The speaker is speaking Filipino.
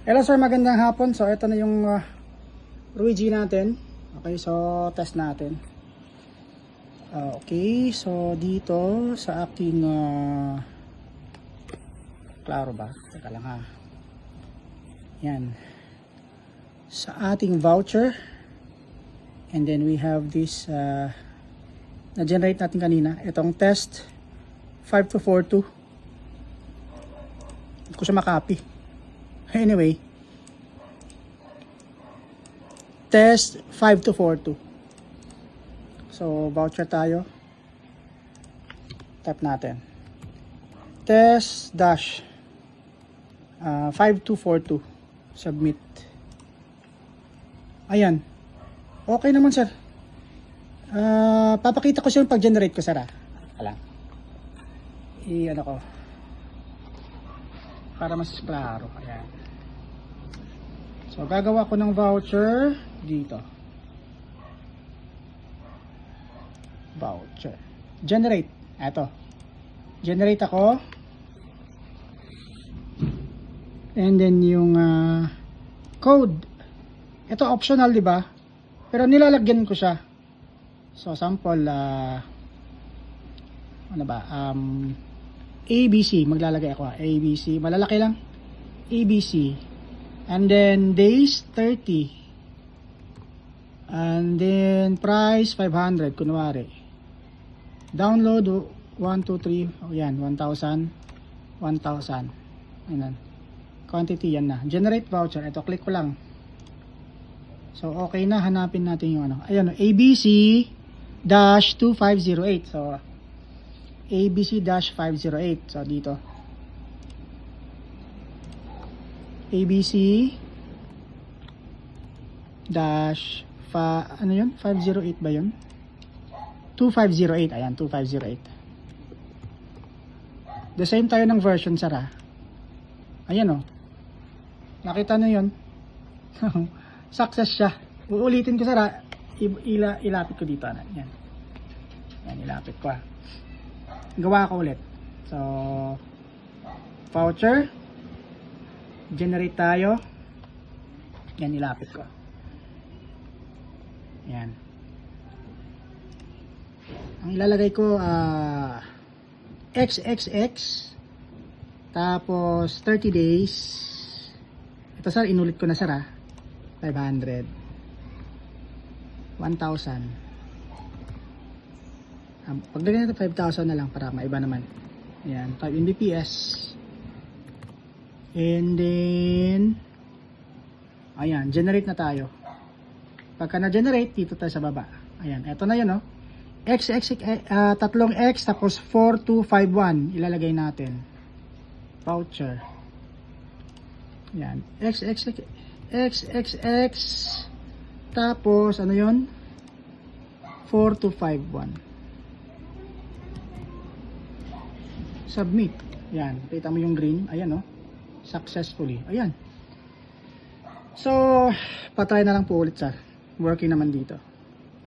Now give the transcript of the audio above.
Hello sir, magandang hapon. So ito na yung Ruigi natin. Okay, so test natin. Okay, so dito sa aking klaro ba? Teka lang ha. Yan. Sa ating voucher. And then we have this na-generate natin kanina. Itong test 5242. Hindi ko siya makopy. Anyway, test 5242. So, voucher tayo. Tap natin. Test dash 5242. Submit. Ayan. Okay naman, sir. Papakita ko siya pag generate ko, sir. Alam. I-ano ko. Para mas klaro. Ayan. So, gagawa ko ng voucher dito. Voucher. Generate. Eto. Generate ako. And then yung code. Ito optional, di ba? Pero nilalagyan ko siya. So, sample ano ba? ABC. Maglalagay ako. ABC. Malalaki lang. ABC. And then days 30. And then price 500 kunwari. Download 1 2 3. Oh yan, 1,000. 1,000. Ayan. Quantity yan na. Generate voucher. Ito click ko lang. So okay na, hanapin natin yung ano. Ayan, ABC-2508. So ABC-508. So dito. ABC dash ano yun? 508 ba yun? 2508. Ayan, 2508. The same tayo ng version, sara. Ayan o. Nakita nyo yun? Success siya. Uulitin ko, sara. Ilapit ko dito. Ayan. Ayan, ilapit ko. Gawa ko ulit. So, voucher. Generate tayo. Yan, ilapit ko. Yan. Ang ilalagay ko XXX tapos 30 days. Ito sir, inulit ko na sir 500 1,000. Pagdagan natin 5,000 na lang para maiba naman. Yan, 5 Mbps. And then ayan, generate na tayo. Pagka na-generate, dito tayo sa baba. Ayan, eto na yun, tatlong X tapos 4251 ilalagay natin. Voucher. Ayan, XXX tapos ano yun? 4251. Submit. Ayan, kita mo yung green. Ayan, successfully. Ayan. So, patry na lang po ulit, sir. Working naman dito.